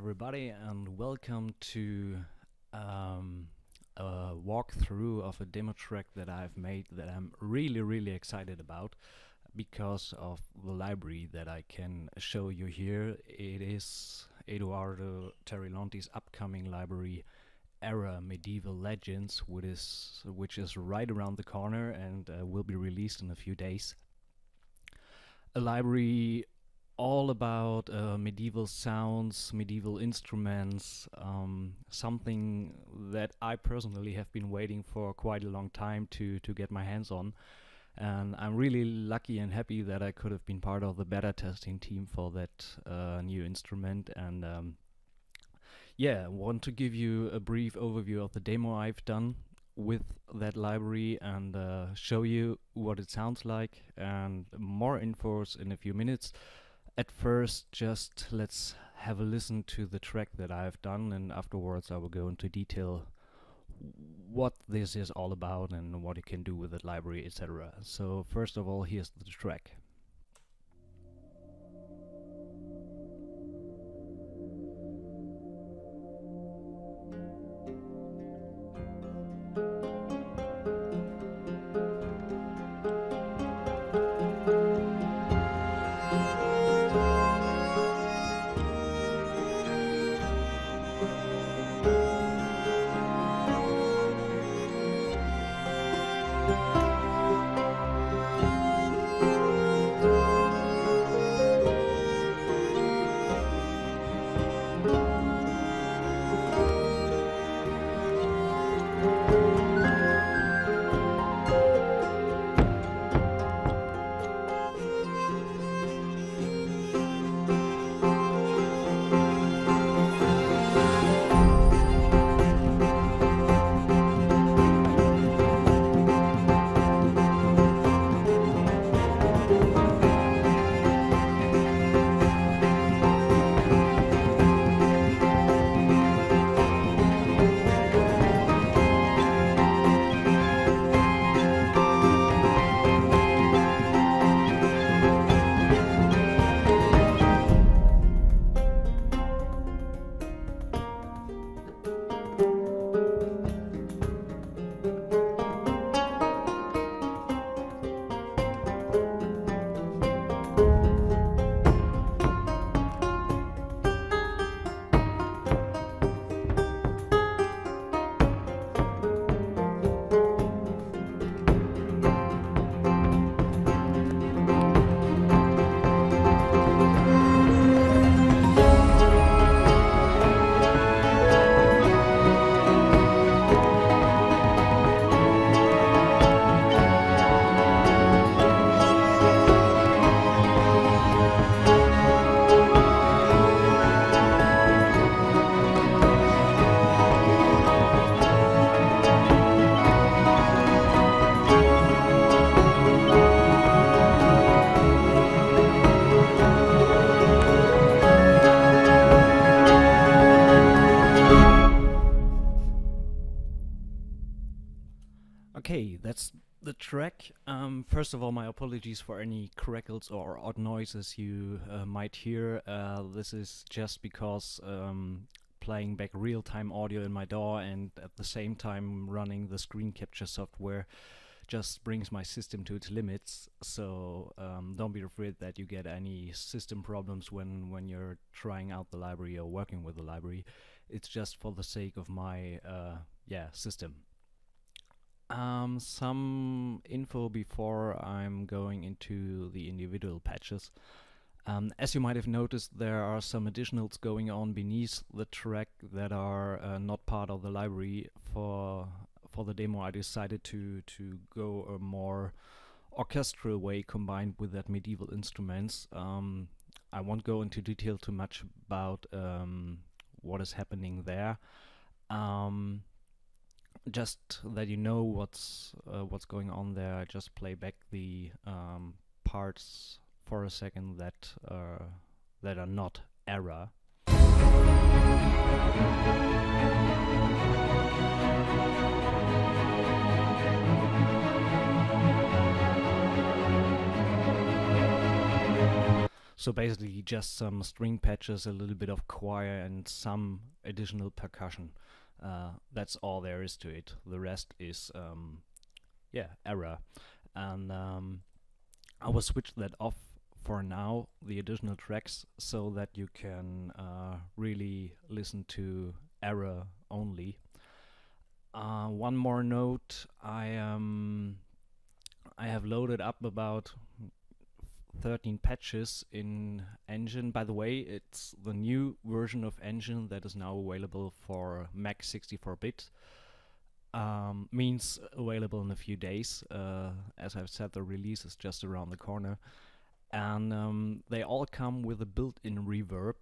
everybody, and welcome to a walkthrough of a demo track that I've made that I'm really excited about because of the library that I can show you here. It is Eduardo Tarilonte's upcoming library, Era Medieval Legends, which is right around the corner and will be released in a few days. A library all about medieval sounds, medieval instruments, something that I personally have been waiting for quite a long time to get my hands on. And I'm really lucky and happy that I could have been part of the beta testing team for that new instrument. And want to give you a brief overview of the demo I've done with that library and show you what it sounds like, and more infos in a few minutes. At first, just let's have a listen to the track that I've done, and afterwards I will go into detail what this is all about and what you can do with that library, etc. So first of all, here's the track. Okay, that's the track. First of all, my apologies for any crackles or odd noises you might hear. This is just because playing back real-time audio in my DAW and at the same time running the screen capture software just brings my system to its limits. So don't be afraid that you get any system problems when you're trying out the library or working with the library. It's just for the sake of my system. Some info before I'm going into the individual patches. As you might have noticed, there are some additionals going on beneath the track that are not part of the library. For the demo, I decided to go a more orchestral way combined with that medieval instruments. I won't go into detail too much about what is happening there. Just that you know what's going on there. I just play back the parts for a second that are not Era. So basically just some string patches, a little bit of choir, and some additional percussion. That's all there is to it. The rest is error. And I will switch that off for now, the additional tracks, so that you can really listen to error only. One more note, I have loaded up about 13 patches in Engine. By the way, it's the new version of Engine that is now available for Mac 64-bit. Means available in a few days. As I've said, the release is just around the corner. And they all come with a built-in reverb,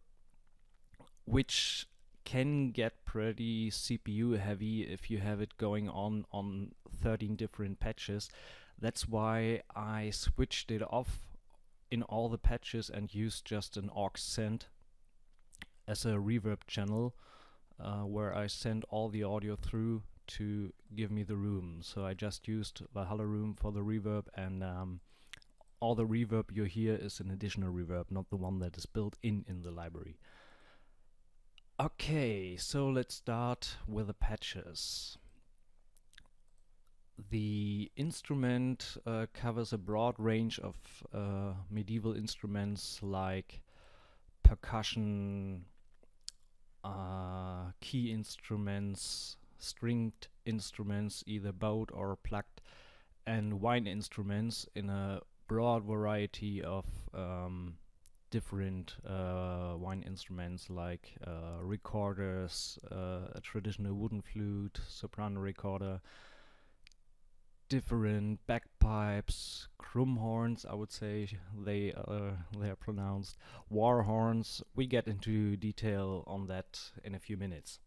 which can get pretty CPU heavy if you have it going on 13 different patches. That's why I switched it off in all the patches and used just an aux send as a reverb channel, where I send all the audio through to give me the room. So I just used Valhalla Room for the reverb, and all the reverb you hear is an additional reverb, not the one that is built in the library. Okay, so let's start with the patches. The instrument covers a broad range of medieval instruments like percussion, key instruments, stringed instruments, either bowed or plucked, and wind instruments in a broad variety of different wind instruments like recorders, a traditional wooden flute, soprano recorder, different bagpipes, krumm horns, I would say they are pronounced, war horns. We get into detail on that in a few minutes.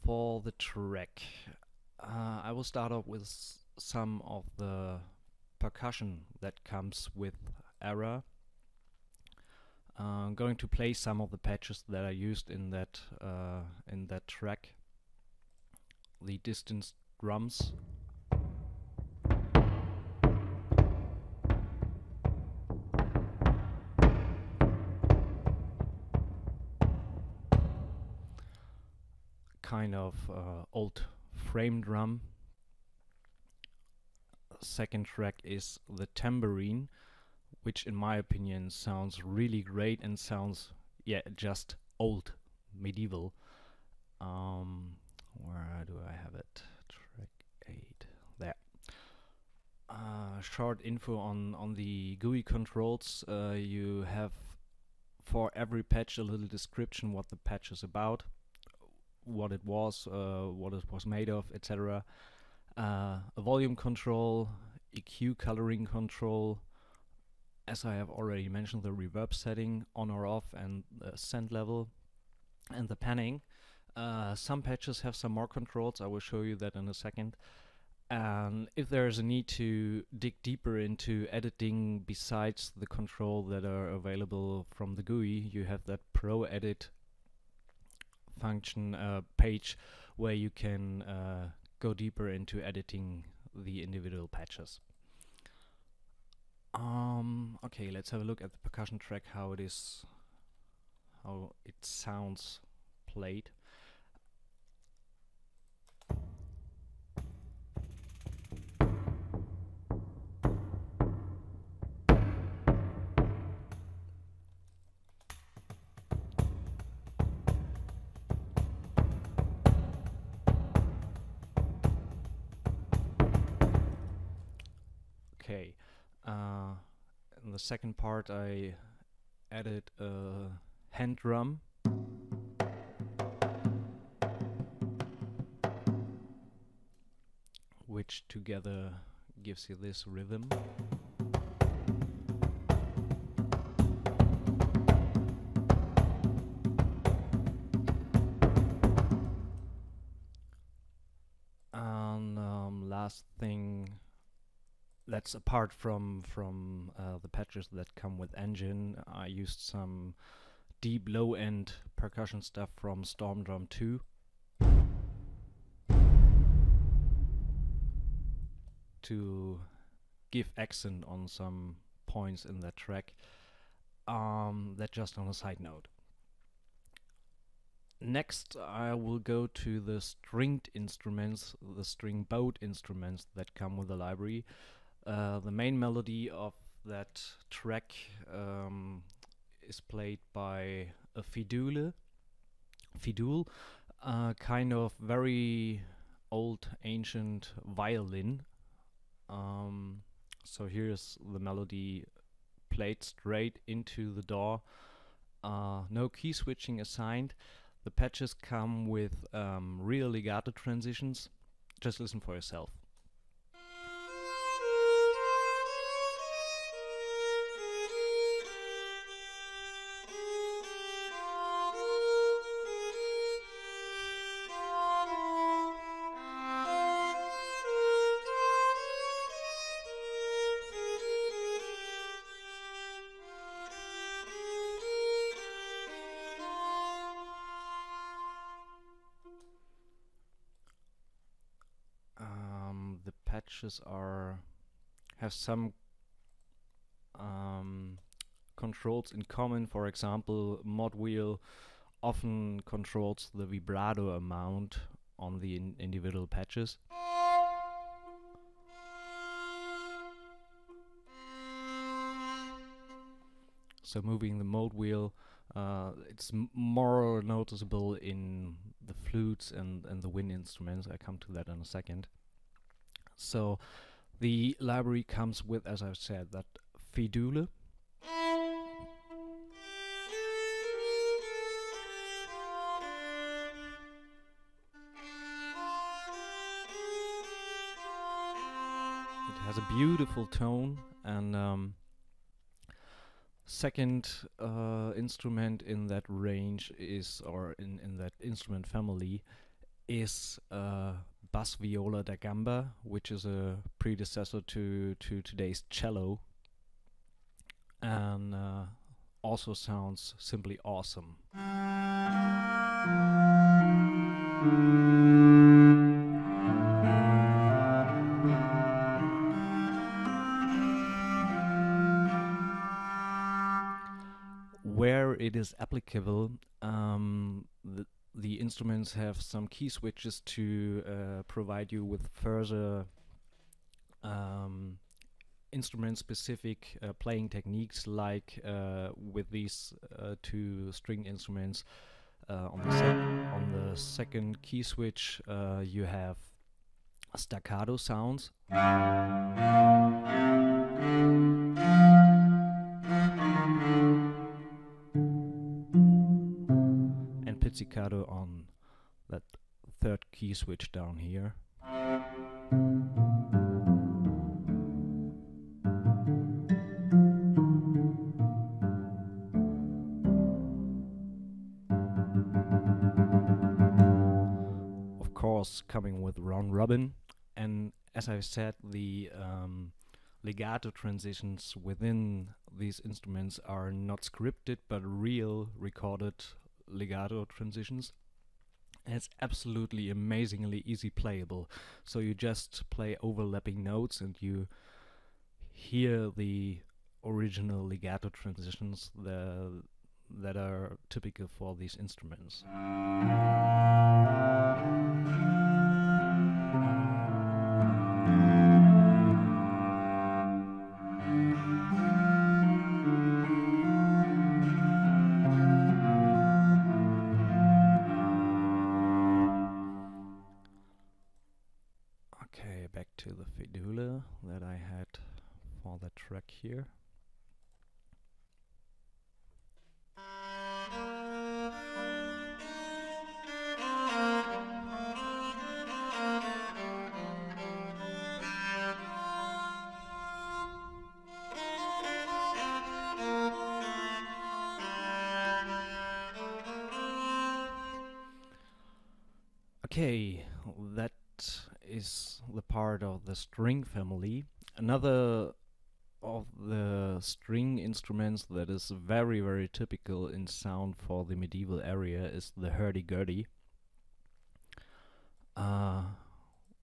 For the track, I will start off with some of the percussion that comes with Era. I'm going to play some of the patches that I used in that track. The distance drums, kind of old frame drum. Second track is the tambourine, which in my opinion sounds really great and sounds just old, medieval. Where do I have it? Track 8. There. Short info on the GUI controls. You have for every patch a little description what the patch is about, what it was, what it was made of, etc. A volume control, EQ coloring control, as I have already mentioned, the reverb setting on or off, and the send level, and the panning. Some patches have some more controls. I will show you that in a second. And if there is a need to dig deeper into editing besides the control that are available from the GUI, you have that Pro Edit function page where you can go deeper into editing the individual patches. Okay, let's have a look at the percussion track, how it sounds played. Okay, in the second part I added a hand drum, which together gives you this rhythm. And last thing, that's apart from the patches that come with Engine, I used some deep low-end percussion stuff from Storm Drum 2. To give accent on some points in that track. That just on a side note. Next, I will go to the stringed instruments, the string bowed instruments that come with the library. The main melody of that track is played by a fiddle, kind of very old ancient violin. So here's the melody played straight into the DAW. No key switching assigned. The patches come with real legato transitions. Just listen for yourself. The patches have some controls in common. For example, mod wheel often controls the vibrato amount on the individual patches. So moving the mode wheel, it's more noticeable in the flutes and the wind instruments. I come to that in a second. So the library comes with, as I've said, that fiddle. It has a beautiful tone, and second instrument in that range is, or in that instrument family, is bass viola da gamba, which is a predecessor to today's cello, and also sounds simply awesome. Where it is applicable, the instruments have some key switches to provide you with further instrument-specific playing techniques, like with these two string instruments. On the second key switch, you have staccato sounds. And pizzicato on that third key switch down here. Of course, coming with round robin, and as I said, the legato transitions within these instruments are not scripted but real recorded legato transitions. And it's absolutely amazingly easy playable. So you just play overlapping notes and you hear the original legato transitions that are typical for these instruments. Okay, back to the fiddle that I had for the track here. Okay, that is the part of the string family. Another of the string instruments that is very, very typical in sound for the medieval area is the hurdy-gurdy,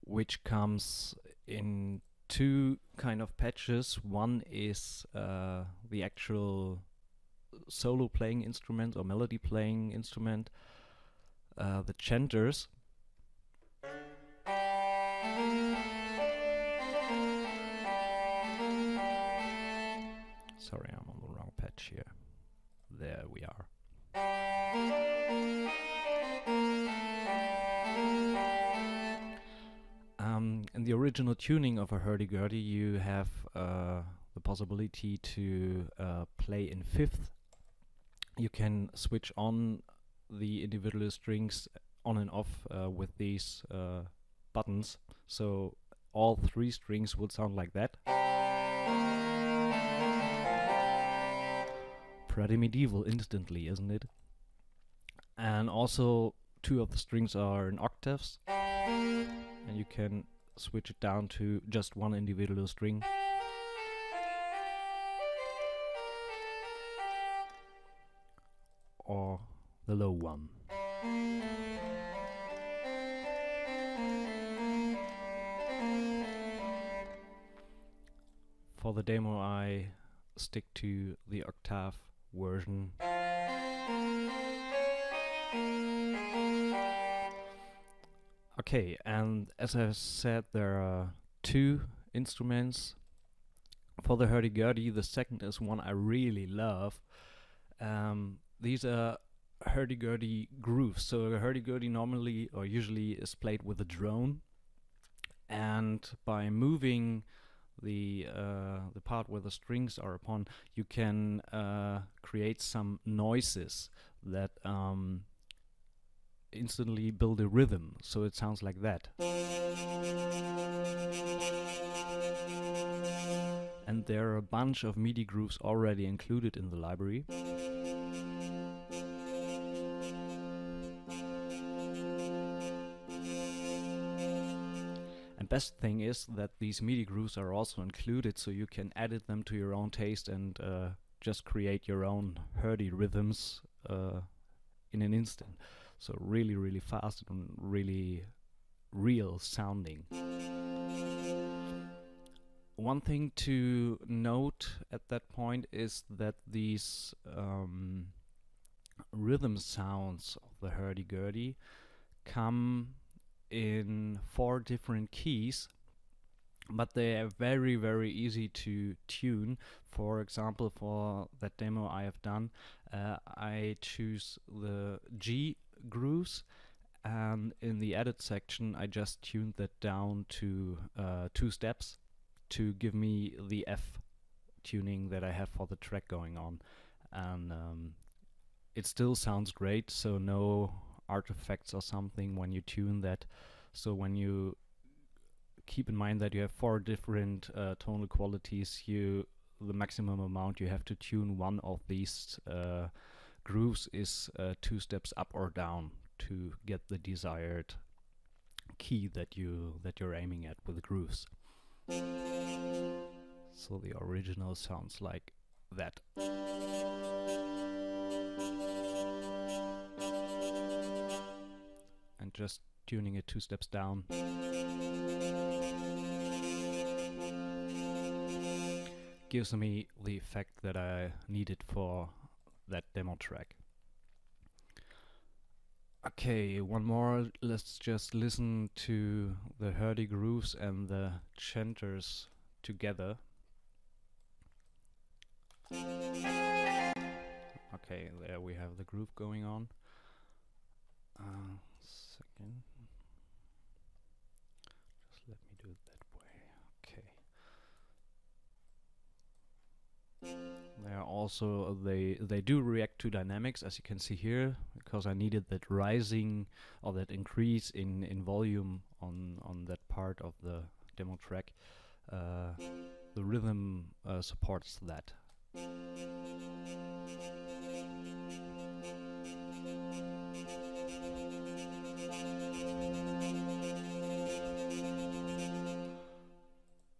which comes in two kind of patches. One is the actual solo playing instrument or melody playing instrument, the chanters. Sorry, I'm on the wrong patch here. There we are. In the original tuning of a hurdy-gurdy, you have the possibility to play in fifth. You can switch on the individual strings on and off with these buttons, so all three strings would sound like that. Pretty medieval instantly, isn't it? And also two of the strings are in octaves, and you can switch it down to just one individual string. Or the low one. For the demo I stick to the octave version. Okay, and as I said, there are two instruments for the hurdy-gurdy. The second is one I really love. These are hurdy-gurdy grooves. So a hurdy-gurdy normally or usually is played with a drone, and by moving the part where the strings are upon, you can create some noises that instantly build a rhythm, so it sounds like that. And there are a bunch of MIDI grooves already included in the library. And best thing is that these MIDI grooves are also included, so you can edit them to your own taste and just create your own hurdy rhythms in an instant. So really, really fast and really real sounding. One thing to note at that point is that these rhythm sounds of the hurdy-gurdy come in 4 different keys, but they are very, very easy to tune. For example, for that demo I have done, I choose the G grooves, and in the edit section I just tuned that down to 2 steps to give me the F tuning that I have for the track going on, and it still sounds great, so no artifacts or something when you tune that. So when you keep in mind that you have 4 different tonal qualities, the maximum amount you have to tune one of these grooves is 2 steps up or down to get the desired key that you're aiming at with the grooves. So the original sounds like that. And just tuning it 2 steps down gives me the effect that I needed for that demo track. Okay, one more. Let's just listen to the hurdy grooves and the chanters together. Okay, there we have the groove going on. Second. Just let me do it that way. Okay. They are also they do react to dynamics, as you can see here, because I needed that rising or that increase in volume on that part of the demo track. The rhythm supports that.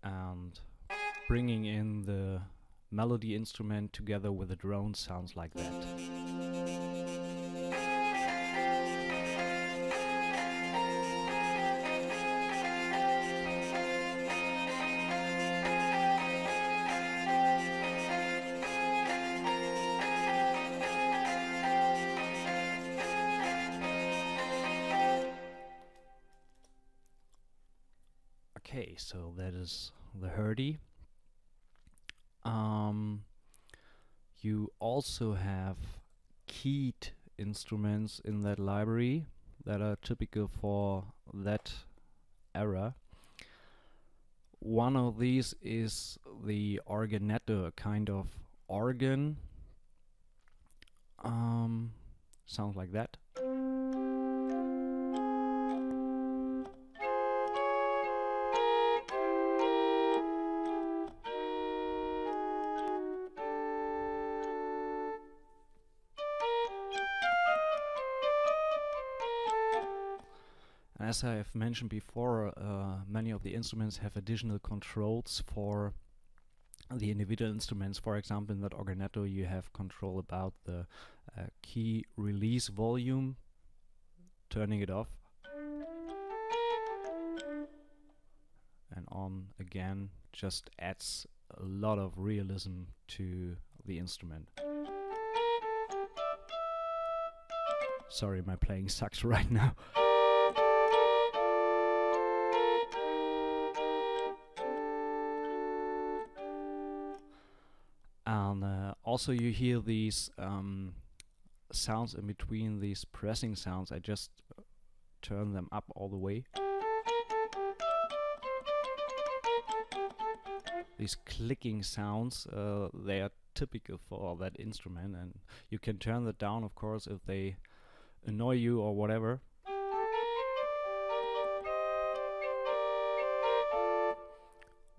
And bringing in the melody instrument together with the drone sounds like that. Okay, so that is the hurdy. You also have keyed instruments in that library that are typical for that era. One of these is the organetto, a kind of organ. Sounds like that. As I have mentioned before, many of the instruments have additional controls for the individual instruments. For example, in that organetto you have control about the key release volume, turning it off and on again, just adds a lot of realism to the instrument. Sorry, my playing sucks right now. And also you hear these sounds in between, these pressing sounds. I just turn them up all the way. These clicking sounds, they are typical for that instrument, and you can turn that down, of course, if they annoy you or whatever.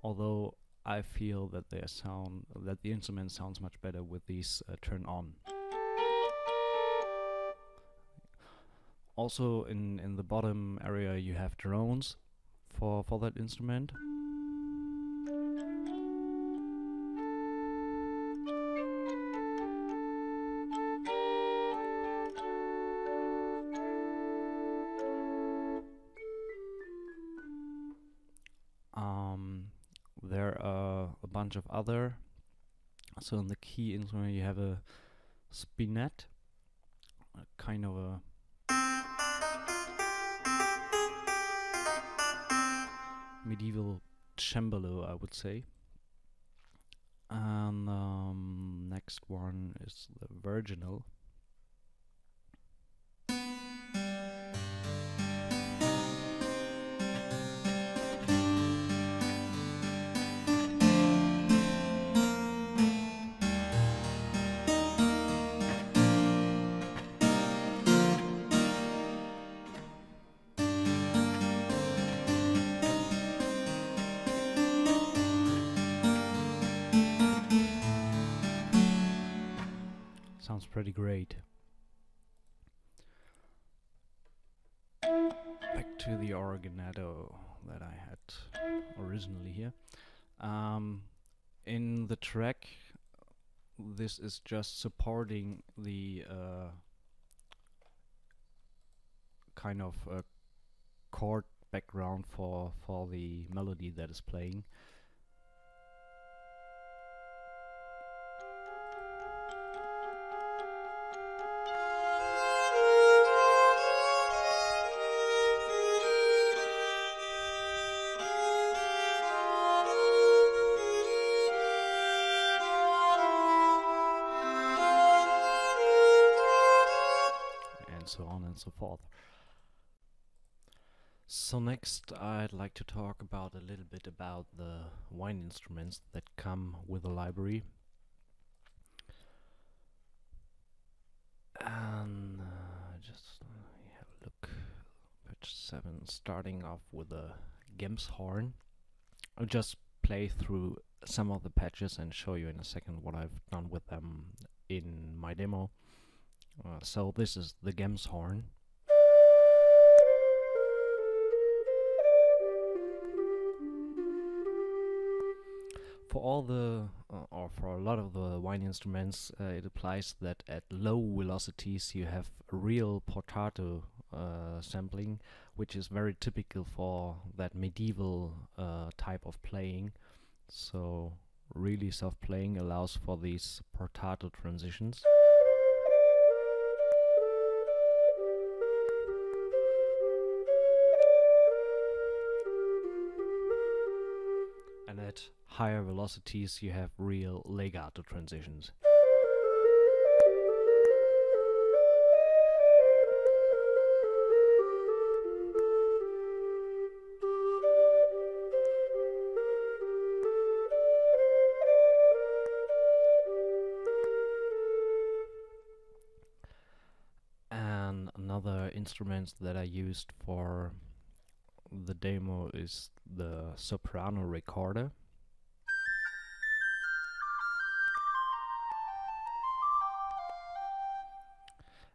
Although I feel that the instrument sounds much better with these turn on. Also in the bottom area you have drones for that instrument. There are a bunch of other. So in the key instrument you have a spinet, a kind of a medieval cembalo, I would say. And next one is the virginal. Sounds pretty great. Back to the organetto that I had originally here. In the track, this is just supporting the kind of chord background for the melody that is playing. So on and so forth. So next I'd like to talk about a little bit about the wind instruments that come with the library. And just have a look. Patch 7, starting off with the Gem's horn. I'll just play through some of the patches and show you in a second what I've done with them in my demo. So this is the Gem's horn. For all the, or for a lot of the wind instruments, it applies that at low velocities you have real portato sampling, which is very typical for that medieval type of playing. So really soft playing allows for these portato transitions. higher velocities you have real legato transitions. And another instrument that I used for the demo is the soprano recorder.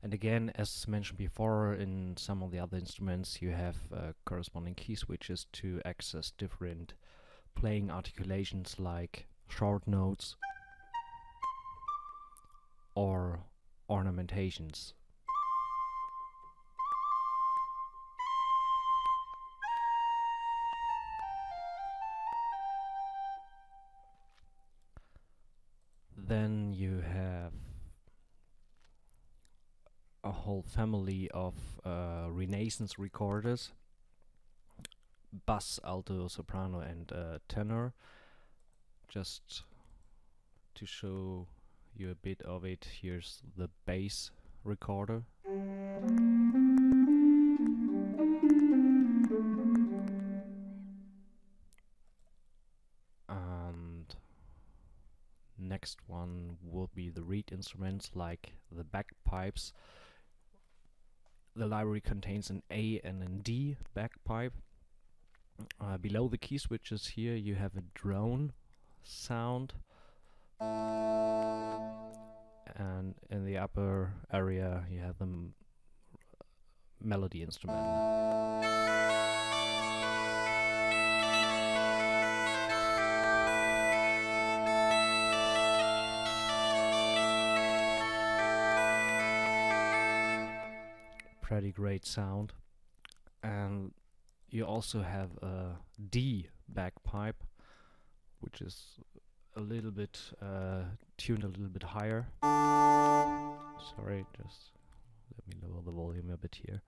And again, as mentioned before, in some of the other instruments you have corresponding key switches to access different playing articulations like short notes or ornamentations. Then you have a whole family of Renaissance recorders, bass, alto, soprano and tenor. Just to show you a bit of it, here's the bass recorder. And next one will be the reed instruments like the bagpipes. The library contains an A and a D bagpipe. Below the key switches here you have a drone sound, and in the upper area you have the melody instrument. Pretty great sound. And you also have a D bagpipe, which is a little bit tuned a little bit higher. Sorry, just let me lower the volume a bit here.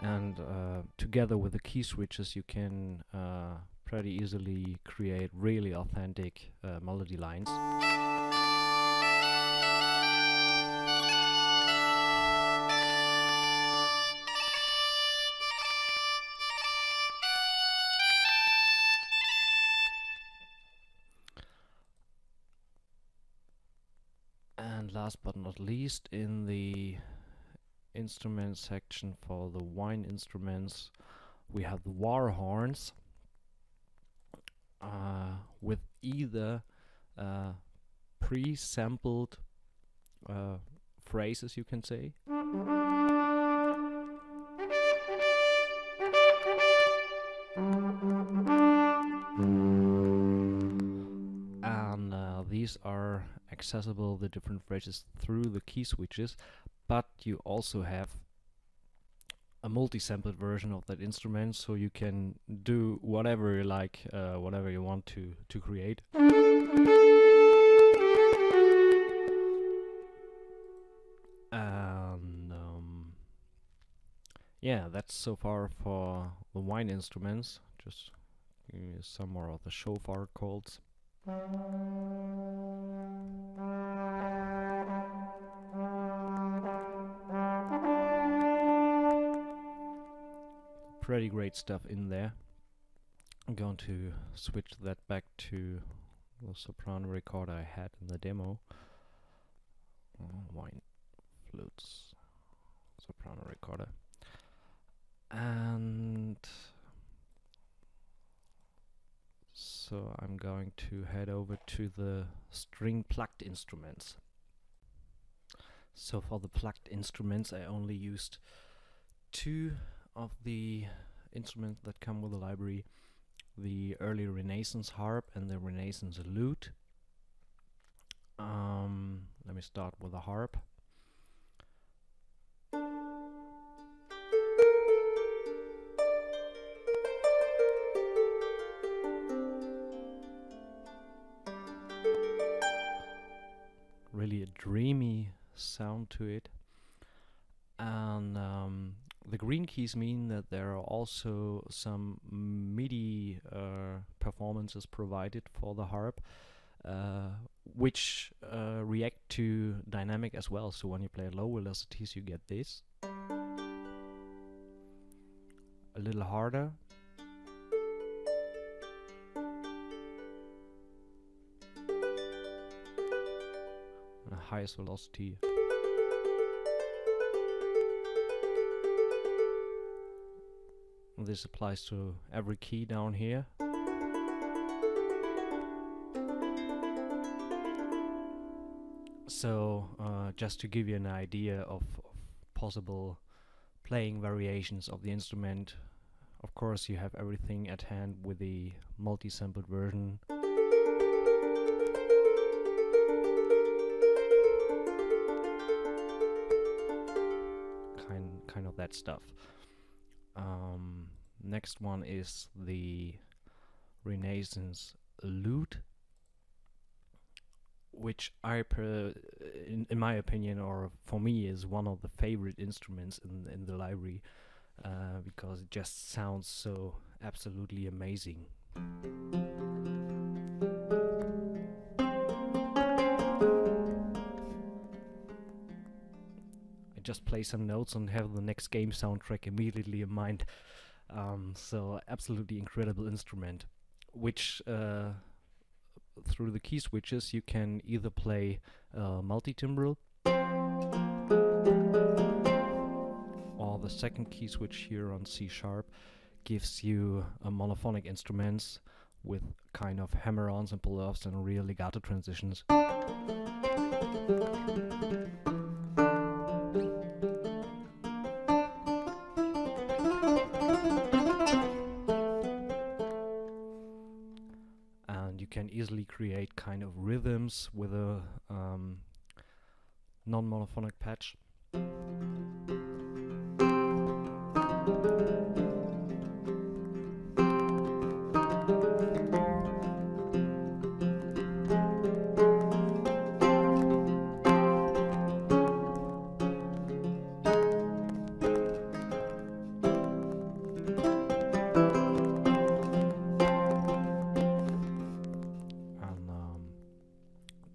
And together with the key switches you can pretty easily create really authentic melody lines. And last but not least, in the instrument section for the wind instruments, we have the war horns with either pre-sampled phrases, you can say, and these are accessible, the different phrases, through the key switches, but you also have a multi-sampled version of that instrument, so you can do whatever you like, whatever you want to create. And yeah, that's so far for the wind instruments. Just give you some more of the shofar chords. Pretty great stuff in there. I'm going to switch that back to the soprano recorder I had in the demo. Wine flutes, soprano recorder. And so I'm going to head over to the string plucked instruments. So for the plucked instruments I only used two of the instruments that come with the library, the early Renaissance harp and the Renaissance lute. Let me start with the harp. sound to it. And the green keys mean that there are also some MIDI performances provided for the harp, which react to dynamic as well. So when you play at low velocities, you get this. A little harder. And a highest velocity. And this applies to every key down here. So just to give you an idea of possible playing variations of the instrument, of course you have everything at hand with the multi-sampled version. Kind of that stuff. Next one is the Renaissance lute, which in my opinion, or for me, is one of the favorite instruments in the library, because it just sounds so absolutely amazing. I just play some notes and have the next game soundtrack immediately in mind. So absolutely incredible instrument, which through the key switches you can either play multi-timbral, or the second key switch here on C sharp gives you monophonic instruments with kind of hammer-ons and pull-offs and real legato transitions. And you can easily create kind of rhythms with a non-monophonic patch.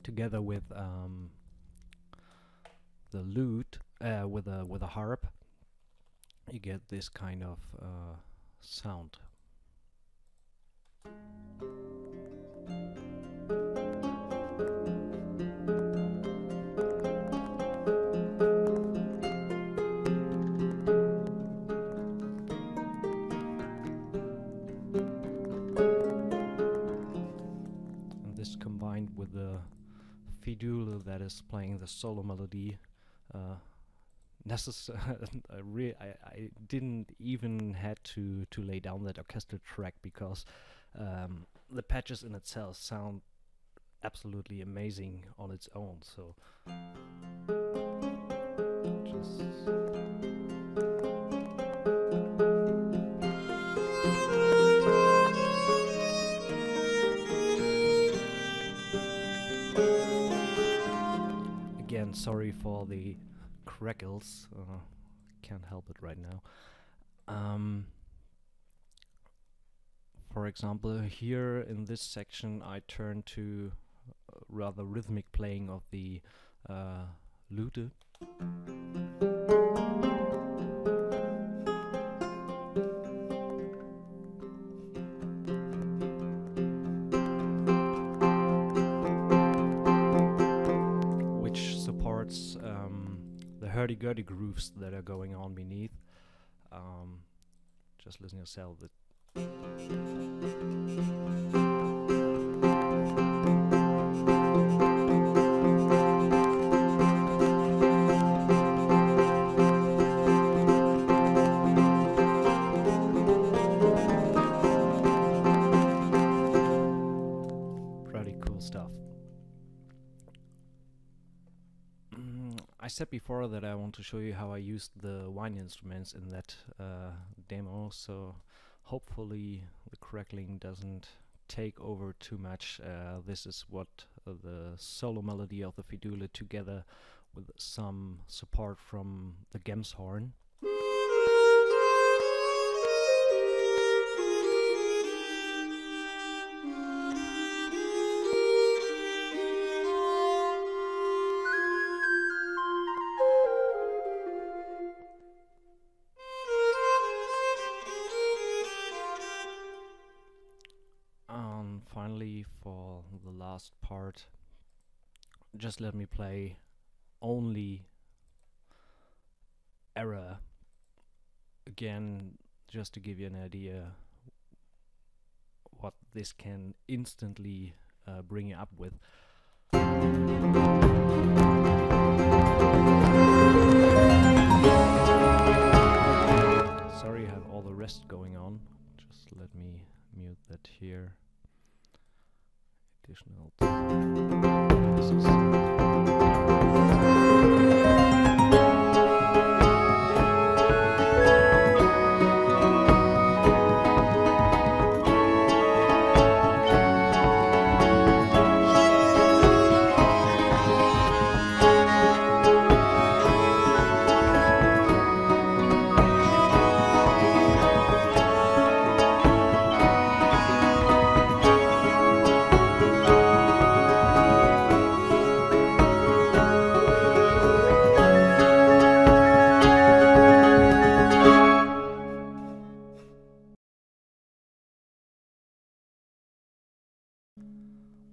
Together with the lute, with a harp, you get this kind of sound. And this combined with the fiddle that is playing the solo melody. I didn't even had to lay down that orchestra track, because the patches in itself sound absolutely amazing on its own. So just again, sorry for the crackles, can't help it right now. For example, here in this section I turn to rather rhythmic playing of the lute. Which supports the hurdy-gurdy grooves that are going on beneath. Just listen yourself. Pretty cool stuff. I said before that I want to show you how I used the wine instruments in that demo, so hopefully the crackling doesn't take over too much. This is what the solo melody of the fiddle together with some support from the Gems horn. Finally, for the last part, just let me play only Error again, just to give you an idea what this can instantly bring you up with. Sorry, I have all the rest going on. Just let me mute that here. Additional.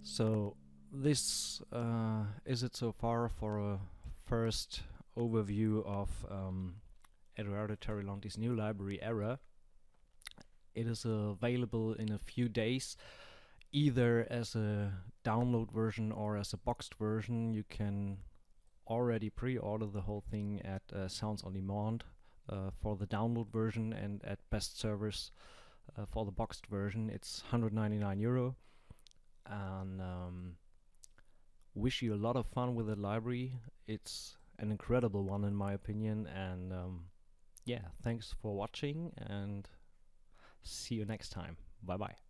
So this is it so far for a first overview of Eduardo Tarilonte's new library, Error. It is available in a few days, either as a download version or as a boxed version. You can already pre-order the whole thing at Sounds on Demand for the download version, and at Best Servers for the boxed version. It's €199. And wish you a lot of fun with the library. It's an incredible one in my opinion, and yeah, thanks for watching and see you next time. Bye bye.